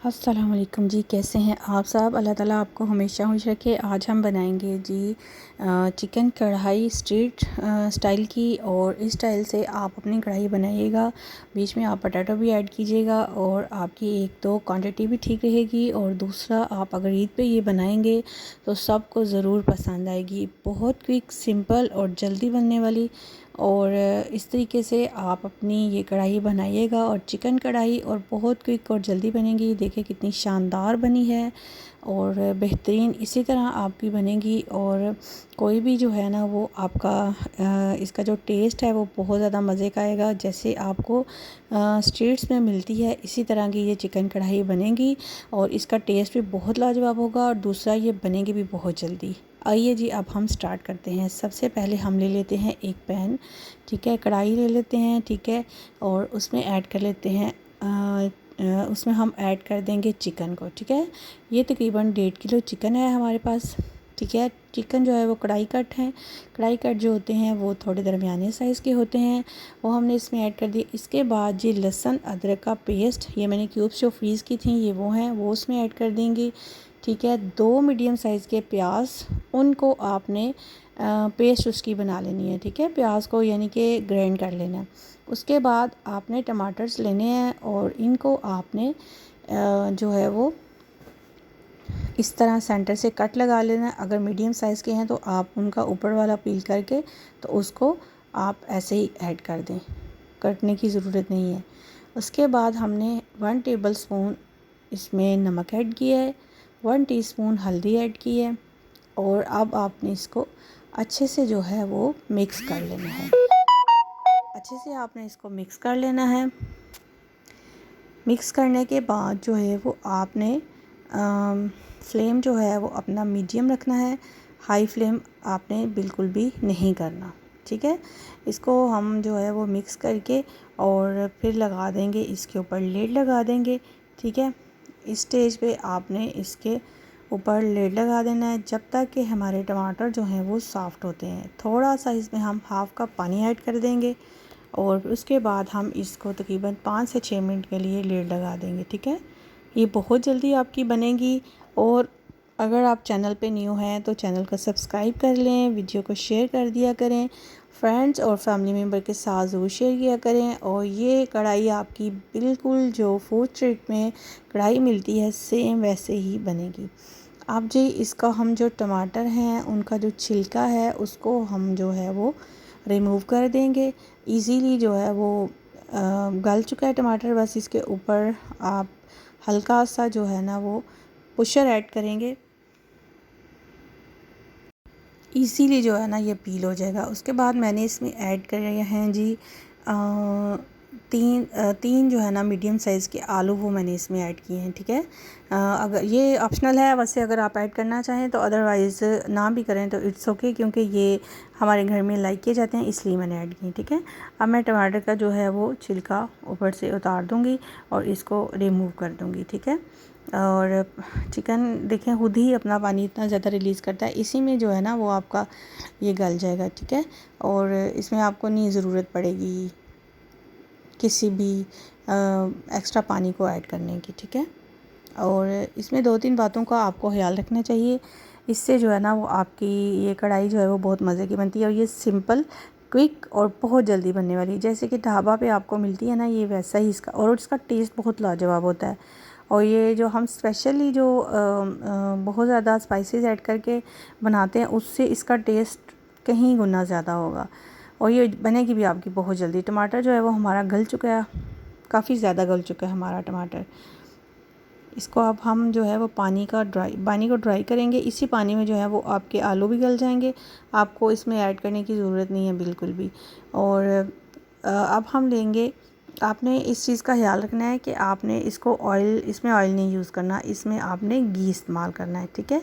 अस्सलाम वालेकुम जी। कैसे हैं आप सब? अल्लाह ताला आपको हमेशा खुश रखे। आज हम बनाएंगे जी चिकन कढ़ाई स्ट्रीट स्टाइल की, और इस स्टाइल से आप अपनी कढ़ाई बनाइएगा। बीच में आप पोटैटो भी ऐड कीजिएगा और आपकी एक तो क्वांटिटी भी ठीक रहेगी, और दूसरा आप अगर ईद पे ये बनाएंगे तो सबको ज़रूर पसंद आएगी। बहुत क्विक, सिंपल और जल्दी बनने वाली, और इस तरीके से आप अपनी ये कढ़ाई बनाइएगा। और चिकन कढ़ाई और बहुत क्विक और जल्दी बनेगी। देखिए कितनी शानदार बनी है और बेहतरीन इसी तरह आपकी बनेगी। और कोई भी जो है ना वो आपका इसका जो टेस्ट है वो बहुत ज़्यादा मज़े का आएगा। जैसे आपको स्ट्रीट्स में मिलती है इसी तरह की ये चिकन कढ़ाई बनेगी, और इसका टेस्ट भी बहुत लाजवाब होगा, और दूसरा ये बनेगी भी बहुत जल्दी। आइए जी अब हम स्टार्ट करते हैं। सबसे पहले हम ले लेते हैं एक पैन, ठीक है, कढ़ाई ले लेते हैं, ठीक है, और उसमें ऐड कर लेते हैं उसमें हम ऐड कर देंगे चिकन को, ठीक है। ये तकरीबन 1.5 किलो चिकन है हमारे पास, ठीक है। चिकन जो है वो कढ़ाई कट है। कढ़ाई कट जो होते हैं वो थोड़े दरमियाने साइज़ के होते हैं, वो हमने इसमें ऐड कर दिए। इसके बाद जी लहसुन अदरक का पेस्ट, ये मैंने क्यूब्स जो फ्रीज़ की थी ये वो हैं, वो उसमें ऐड कर देंगे, ठीक है। 2 मीडियम साइज़ के प्याज, उनको आपने पेस्ट उसकी बना लेनी है, ठीक है। प्याज को यानी कि ग्राइंड कर लेना है। उसके बाद आपने टमाटर्स लेने हैं और इनको आपने जो है वो इस तरह सेंटर से कट लगा लेना है। अगर मीडियम साइज़ के हैं तो आप उनका ऊपर वाला पील करके तो उसको आप ऐसे ही ऐड कर दें, कटने की ज़रूरत नहीं है। उसके बाद हमने 1 टेबलस्पून इसमें नमक ऐड किया है, 1 टीस्पून हल्दी ऐड की है, और अब आपने इसको अच्छे से जो है वो मिक्स कर लेना है। अच्छे से आपने इसको मिक्स कर लेना है। मिक्स करने के बाद जो है वो आपने फ्लेम जो है वो अपना मीडियम रखना है। हाई फ्लेम आपने बिल्कुल भी नहीं करना, ठीक है। इसको हम जो है वो मिक्स करके और फिर लगा देंगे, इसके ऊपर लिड लगा देंगे, ठीक है। इस स्टेज पे आपने इसके ऊपर लिड लगा देना है जब तक कि हमारे टमाटर जो हैं वो सॉफ़्ट होते हैं। थोड़ा सा इसमें हम हाफ़ कप पानी ऐड कर देंगे, और उसके बाद हम इसको तकरीबन 5 से 6 मिनट के लिए लिड लगा देंगे, ठीक है। ये बहुत जल्दी आपकी बनेगी। और अगर आप चैनल पे न्यू हैं तो चैनल को सब्सक्राइब कर लें, वीडियो को शेयर कर दिया करें, फ्रेंड्स और फैमिली मेम्बर के साथ ज़रूर शेयर किया करें। और ये कढ़ाई आपकी बिल्कुल जो फूड स्ट्रीट में कढ़ाई मिलती है सेम वैसे ही बनेगी। अब जी इसका हम जो टमाटर हैं उनका जो छिलका है उसको हम जो है वो रिमूव कर देंगे। इजीली जो है वो गल चुका है टमाटर, बस इसके ऊपर आप हल्का सा जो है ना वो पुशर ऐड करेंगे, इजीली जो है ना ये पील हो जाएगा। उसके बाद मैंने इसमें ऐड करे हैं जी तीन जो है ना मीडियम साइज़ के आलू, वो मैंने इसमें ऐड किए हैं, ठीक है। अगर ये ऑप्शनल है वैसे, अगर आप ऐड करना चाहें तो, अदरवाइज़ ना भी करें तो इट्स ओके, क्योंकि ये हमारे घर में लाइक किए जाते हैं इसलिए मैंने ऐड किए, ठीक है। अब मैं टमाटर का जो है वो छिलका ऊपर से उतार दूँगी और इसको रिमूव कर दूँगी, ठीक है। और चिकन देखें खुद ही अपना पानी इतना ज़्यादा रिलीज़ करता है, इसी में जो है ना वो आपका ये गल जाएगा, ठीक है। और इसमें आपको नहीं ज़रूरत पड़ेगी किसी भी एक्स्ट्रा पानी को ऐड करने की, ठीक है। और इसमें 2-3 बातों का आपको ख्याल रखना चाहिए, इससे जो है ना वो आपकी ये कढ़ाई जो है वो बहुत मज़े की बनती है। और ये सिंपल, क्विक और बहुत जल्दी बनने वाली है। जैसे कि ढाबा पे आपको मिलती है ना, ये वैसा ही इसका, और इसका टेस्ट बहुत लाजवाब होता है। और ये जो हम स्पेशली जो बहुत ज़्यादा स्पाइसेस ऐड करके बनाते हैं उससे इसका टेस्ट कहीं गुना ज़्यादा होगा। और ये बनेगी भी आपकी बहुत जल्दी। टमाटर जो है वो हमारा गल चुका है, काफ़ी ज़्यादा गल चुका है हमारा टमाटर। इसको अब हम जो है वो पानी को ड्राई करेंगे। इसी पानी में जो है वो आपके आलू भी गल जाएंगे, आपको इसमें ऐड करने की ज़रूरत नहीं है बिल्कुल भी। और अब हम लेंगे, आपने इस चीज़ का ख्याल रखना है कि आपने इसमें ऑयल नहीं यूज़ करना, इसमें आपने घी इस्तेमाल करना है, ठीक है।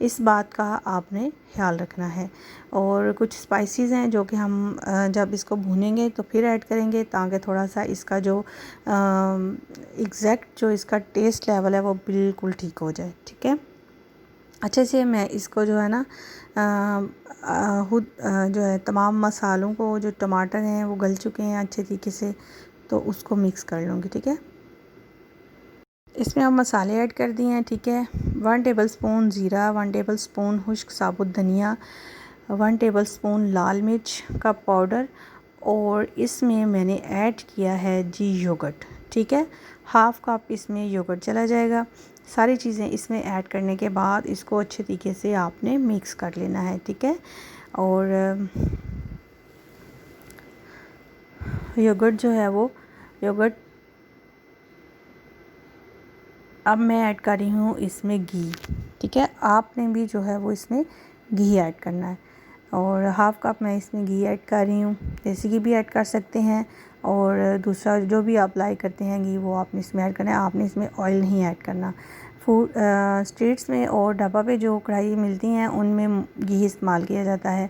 इस बात का आपने ख्याल रखना है। और कुछ स्पाइसेस हैं जो कि हम जब इसको भूनेंगे तो फिर ऐड करेंगे, ताकि थोड़ा सा इसका जो एग्जैक्ट जो इसका टेस्ट लेवल है वो बिल्कुल ठीक हो जाए, ठीक है। अच्छे से मैं इसको जो है ना खुद जो है तमाम मसालों को, जो टमाटर हैं वो गल चुके हैं अच्छे तरीके से, तो उसको मिक्स कर लूँगी, ठीक है। इसमें अब मसाले ऐड कर दिए हैं, ठीक है। 1 टेबलस्पून ज़ीरा, 1 टेबलस्पून खुश्क साबुत धनिया, 1 टेबलस्पून लाल मिर्च का पाउडर, और इसमें मैंने ऐड किया है जी योगर्ट, ठीक है। हाफ़ कप इसमें योगर्ट चला जाएगा। सारी चीज़ें इसमें ऐड करने के बाद इसको अच्छे तरीके से आपने मिक्स कर लेना है, ठीक है। और योगर्ट जो है वो योगर्ट अब मैं ऐड कर रही हूँ इसमें घी, ठीक है। आपने भी जो है वो इसमें घी ऐड करना है, और हाफ़ कप मैं इसमें घी ऐड कर रही हूँ। देसी घी भी ऐड कर सकते हैं, और दूसरा जो भी आप लाइक करते हैं घी वो आपने इसमें ऐड करना है। आपने इसमें ऑयल नहीं ऐड करना। फूड स्ट्रीट्स में और ढाबा पे जो कढ़ाई मिलती हैं उनमें घी इस्तेमाल किया जाता है,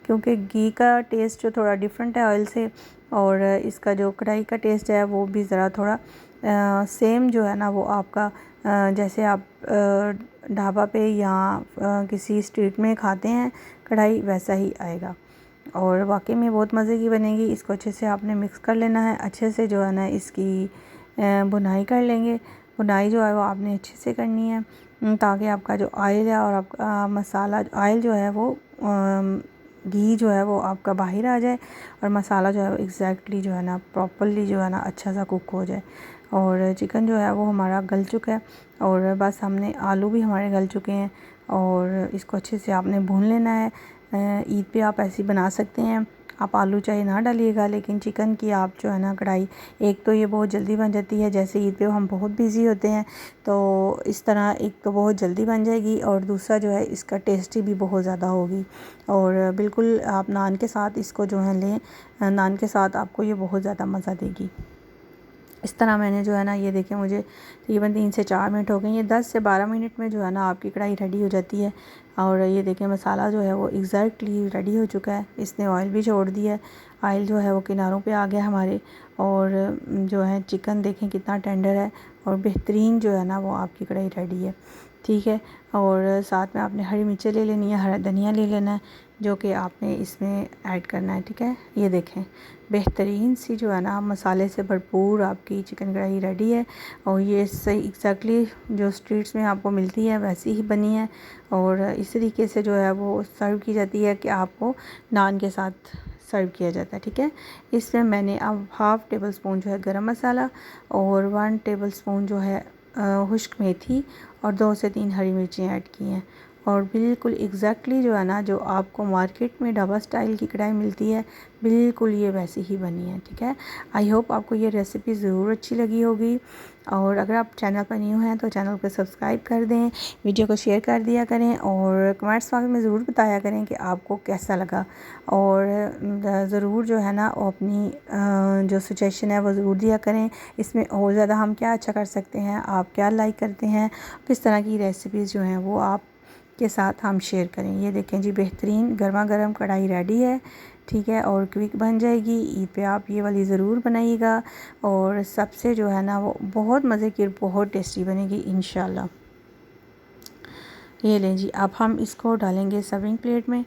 क्योंकि घी का टेस्ट जो थोड़ा डिफरेंट है ऑयल से, और इसका जो कढ़ाई का टेस्ट है वो भी ज़रा थोड़ा सेम जो है ना वो आपका जैसे आप ढाबा पे या किसी स्ट्रीट में खाते हैं कढ़ाई वैसा ही आएगा, और वाकई में बहुत मज़े की बनेगी। इसको अच्छे से आपने मिक्स कर लेना है, अच्छे से जो है ना इसकी बुनाई कर लेंगे। बुनाई जो है वो आपने अच्छे से करनी है, ताकि आपका जो ऑयल है और आपका मसाला ऑयल जो है वो घी जो है वो आपका बाहर आ जाए, और मसाला जो है वो एग्जैक्टली जो है ना प्रॉपरली जो है ना अच्छा सा कुक हो जाए। और चिकन जो है वो हमारा गल चुका है, और बस हमने आलू भी हमारे गल चुके हैं, और इसको अच्छे से आपने भून लेना है। ईद पे आप ऐसे बना सकते हैं, आप आलू चाहे ना डालिएगा, लेकिन चिकन की आप जो है ना कढ़ाई, एक तो ये बहुत जल्दी बन जाती है, जैसे ईद पे हम बहुत बिज़ी होते हैं तो इस तरह एक तो बहुत जल्दी बन जाएगी, और दूसरा जो है इसका टेस्टी भी बहुत ज़्यादा होगी। और बिल्कुल आप नान के साथ इसको जो है लें, नान के साथ आपको ये बहुत ज़्यादा मज़ा देगी। इस तरह मैंने जो है ना ये देखें मुझे तकरीबन 3 से 4 मिनट हो गए। ये 10 से 12 मिनट में जो है ना आपकी कढ़ाई रेडी हो जाती है। और ये देखें मसाला जो है वो एग्जैक्टली रेडी हो चुका है। इसने ऑयल भी छोड़ दिया है, ऑयल जो है वो किनारों पे आ गया हमारे, और जो है चिकन देखें कितना टेंडर है, और बेहतरीन जो है ना वो आपकी कढ़ाई रेडी है, ठीक है। और साथ में आपने हरी मिर्चें ले लेनी है, हरा धनिया ले लेना है, जो कि आपने इसमें ऐड करना है, ठीक है। ये देखें बेहतरीन सी जो है ना मसाले से भरपूर आपकी चिकन कढ़ाई रेडी है, और ये सही एग्जैक्टली जो स्ट्रीट्स में आपको मिलती है वैसी ही बनी है, और इस तरीके से जो है वो सर्व की जाती है कि आपको नान के साथ सर्व किया जाता है, ठीक है। इसमें मैंने अब हाफ़ टेबल स्पून जो है गरम मसाला, और 1 टेबल स्पून जो है खुश्क मेथी, और 2 से 3 हरी मिर्चें ऐड की हैं, और बिल्कुल एग्जैक्टली जो है ना जो आपको मार्केट में ढाबा स्टाइल की कढ़ाई मिलती है बिल्कुल ये वैसी ही बनी है, ठीक है। आई होप आपको ये रेसिपी ज़रूर अच्छी लगी होगी, और अगर आप चैनल पर न्यू हैं तो चैनल को सब्सक्राइब कर दें, वीडियो को शेयर कर दिया करें, और कमेंट्स बॉक्स में ज़रूर बताया करें कि आपको कैसा लगा, और ज़रूर जो है ना वो अपनी जो सजेशन है वो ज़रूर दिया करें। इसमें और ज़्यादा हम क्या अच्छा कर सकते हैं, आप क्या लाइक करते हैं, किस तरह की रेसिपीज़ जो हैं वो आप के साथ हम शेयर करें। ये देखें जी बेहतरीन गर्मा गर्म कढ़ाई रेडी है, ठीक है, और क्विक बन जाएगी। ईद पे आप ये वाली ज़रूर बनाइएगा, और सबसे जो है ना वो बहुत मज़े की बहुत टेस्टी बनेगी इंशाल्लाह। ये लें जी, अब हम इसको डालेंगे सर्विंग प्लेट में,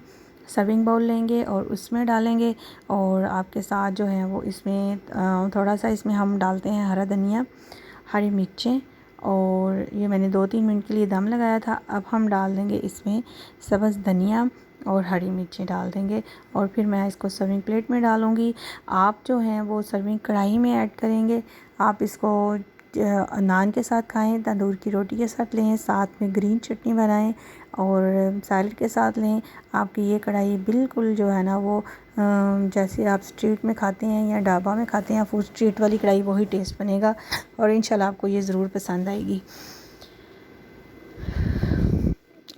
सर्विंग बाउल लेंगे और उसमें डालेंगे, और आपके साथ जो है वो इसमें थोड़ा सा इसमें हम डालते हैं हरा धनिया, हरी मिर्चें, और ये मैंने 2-3 मिनट के लिए दम लगाया था। अब हम डाल देंगे इसमें सब्ज़ धनिया और हरी मिर्चें डाल देंगे, और फिर मैं इसको सर्विंग प्लेट में डालूँगी। आप जो हैं वो सर्विंग कढ़ाई में ऐड करेंगे। आप इसको नान के साथ खाएं, तंदूर की रोटी के साथ लें, साथ में ग्रीन चटनी बनाएं, और सैलड के साथ लें। आपकी ये कढ़ाई बिल्कुल जो है ना वो जैसे आप स्ट्रीट में खाते हैं या ढाबा में खाते हैं फूड स्ट्रीट वाली कढ़ाई वही टेस्ट बनेगा, और इंशाल्लाह आपको ये ज़रूर पसंद आएगी।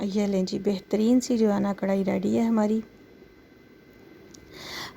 ये लें जी बेहतरीन सी जो है ना कढ़ाई रेडी है हमारी।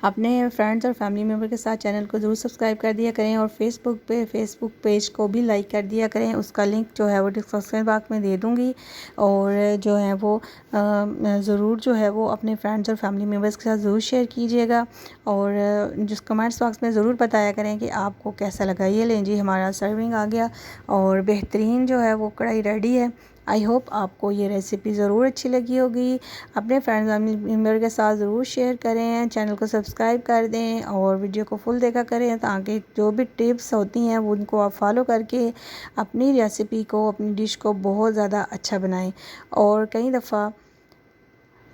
अपने फ्रेंड्स और फैमिली मेम्बर के साथ चैनल को ज़रूर सब्सक्राइब कर दिया करें, और फेसबुक पेज को भी लाइक कर दिया करें। उसका लिंक जो है वो डिस्क्रिप्शन बॉक्स में दे दूँगी, और जो है वो ज़रूर जो है वो अपने फ्रेंड्स और फैमिली मेम्बर्स के साथ ज़रूर शेयर कीजिएगा, और जिस कमेंट्स बॉक्स में ज़रूर बताया करें कि आपको कैसा लगा। ये लें जी हमारा सर्विंग आ गया, और बेहतरीन जो है वो कढ़ाई रेडी है, आई होप आपको ये रेसिपी ज़रूर अच्छी लगी होगी। अपने फ्रेंड्स फैमिली मेम्बर के साथ ज़रूर शेयर करें, चैनल को सब्सक्राइब कर दें और वीडियो को फुल देखा करें ताकि जो भी टिप्स होती हैं वो उनको आप फॉलो करके अपनी रेसिपी को, अपनी डिश को बहुत ज़्यादा अच्छा बनाएं। और कई दफ़ा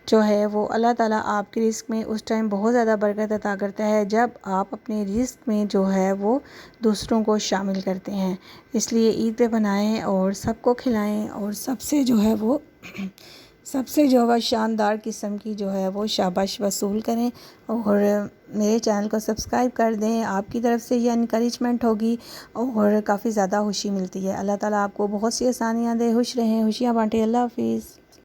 जो है वो अल्लाह ताला आपकी रिस्क में उस टाइम बहुत ज़्यादा बरकत अता करता है जब आप अपने रिस्क में जो है वो दूसरों को शामिल करते हैं। इसलिए ईद पे बनाएं और सबको खिलाएं और सबसे जो है वो सबसे जो है शानदार किस्म की जो है वो शाबाश वसूल करें और मेरे चैनल को सब्सक्राइब कर दें। आपकी तरफ से ये इनकरेजमेंट होगी और काफ़ी ज़्यादा खुशी मिलती है। अल्लाह ताला आपको बहुत सी आसानियाँ दे। खुश रहें, खुशियाँ बांटें। अल्लाह हाफिज़।